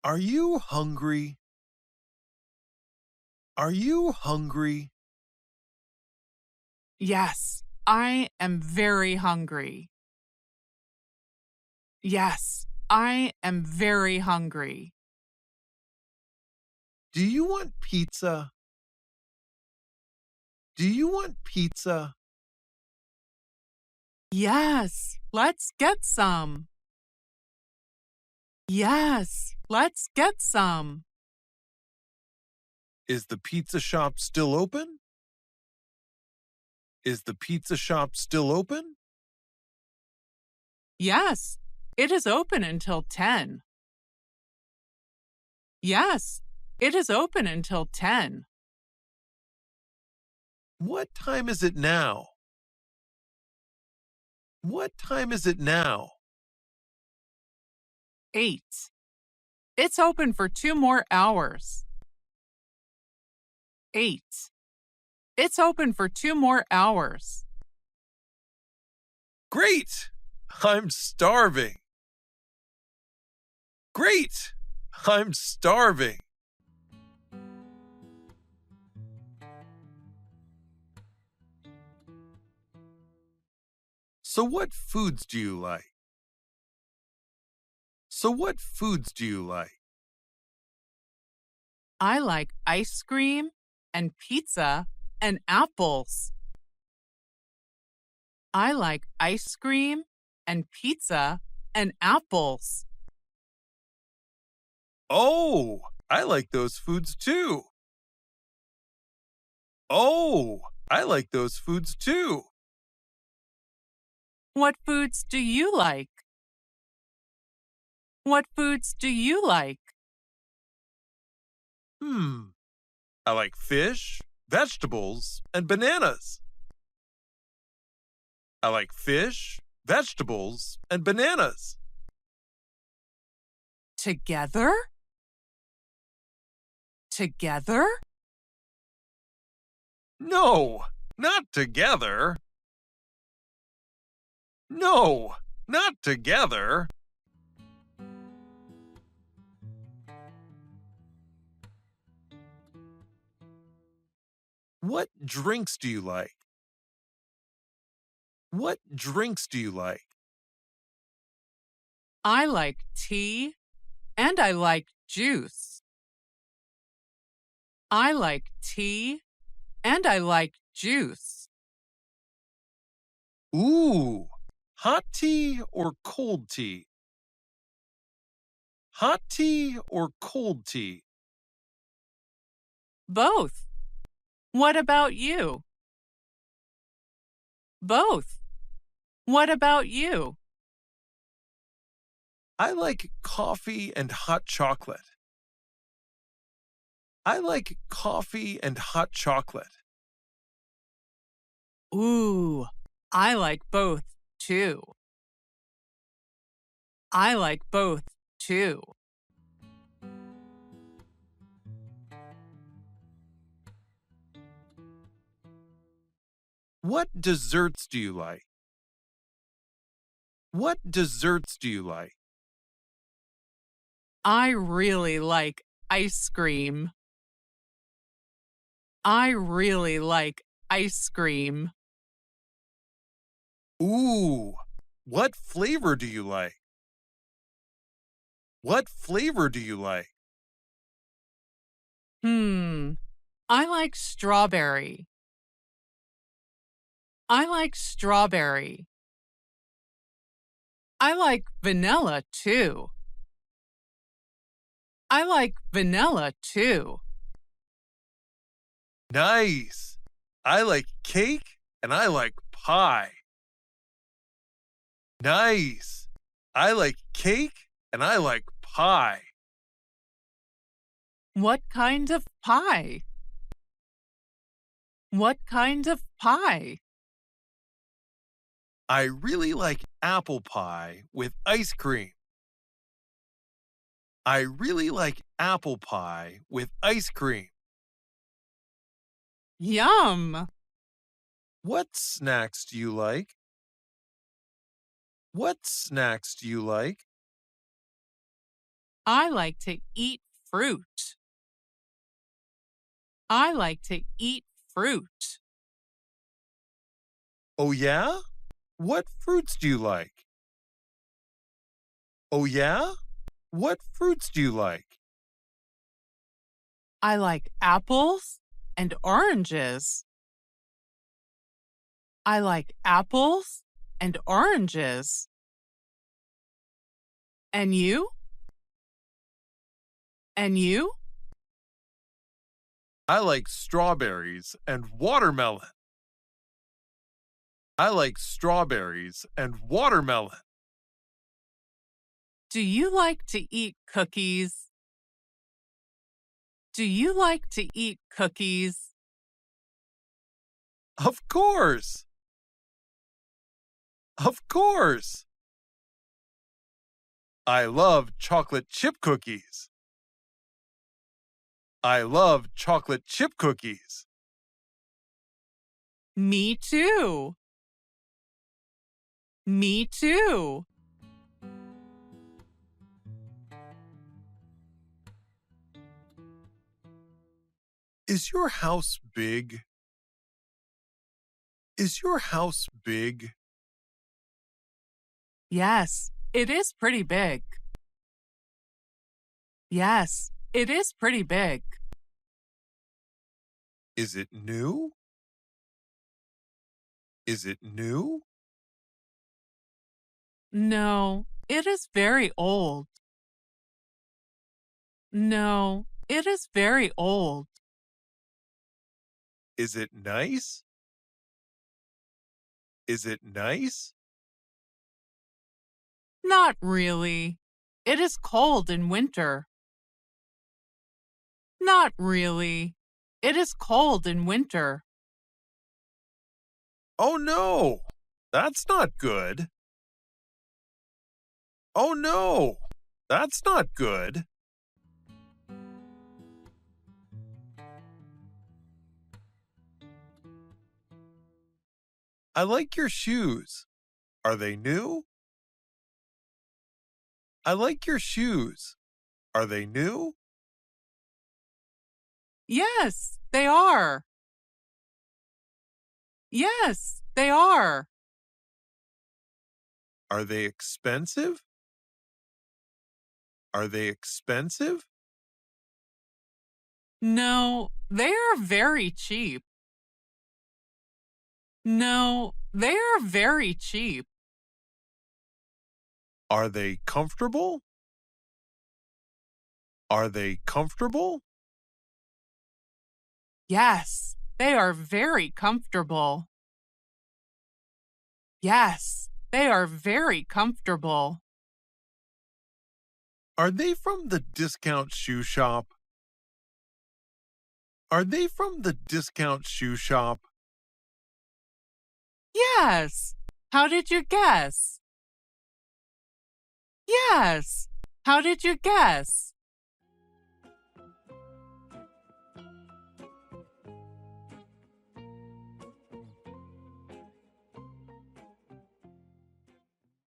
Are you hungry? Are you hungry? Yes, I am very hungry. Yes, I am very hungry. Do you want pizza? Do you want pizza? Yes, let's get some. Yes, let's get some. Is the pizza shop still open? Is the pizza shop still open? Yes, it is open until 10. Yes, it is open until 10. What time is it now? What time is it now? 8. It's open for 2 more hours. 8. It's open for 2 more hours. Great! I'm starving. Great! I'm starving. So what foods do you like? So what foods do you like? I like ice cream and pizza and apples. I like ice cream and pizza and apples. Oh, I like those foods too. Oh, I like those foods too. What foods do you like? What foods do you like? I like fish, vegetables, and bananas. I like fish, vegetables, and bananas. Together? Together? No, not together. No, not together. What drinks do you like? What drinks do you like? I like tea and I like juice. I like tea and I like juice. Ooh, hot tea or cold tea? Hot tea or cold tea? Both. What about you? Both. What about you? I like coffee and hot chocolate. I like coffee and hot chocolate. Ooh, I like both too. I like both too. What desserts do you like? What desserts do you like? I really like ice cream. I really like ice cream. Ooh, what flavor do you like? What flavor do you like? I like strawberry. I like strawberry. I like vanilla too. I like vanilla too. Nice. I like cake and I like pie. Nice. I like cake and I like pie. What kind of pie? What kind of pie? I really like apple pie with ice cream. I really like apple pie with ice cream. Yum! What snacks do you like? What snacks do you like? I like to eat fruit. I like to eat fruit. Oh, yeah? What fruits do you like? Oh, yeah? What fruits do you like? I like apples and oranges. I like apples and oranges. And you? And you? I like strawberries and watermelon. I like strawberries and watermelon. Do you like to eat cookies? Do you like to eat cookies? Of course! Of course! I love chocolate chip cookies. I love chocolate chip cookies. Me too. Me too. Is your house big? Is your house big? Yes, it is pretty big. Yes, it is pretty big. Is it new? Is it new? No, it is very old. No, it is very old. Is it nice? Is it nice? Not really. It is cold in winter. Not really. It is cold in winter. Oh no! That's not good. Oh no! That's not good. I like your shoes. Are they new? I like your shoes. Are they new? Yes, they are. Yes, they are. Are they expensive? Are they expensive? No, they are very cheap. No, they are very cheap. Are they comfortable? Are they comfortable? Yes, they are very comfortable. Yes, they are very comfortable. Are they from the discount shoe shop? Are they from the discount shoe shop? Yes. How did you guess? Yes. How did you guess?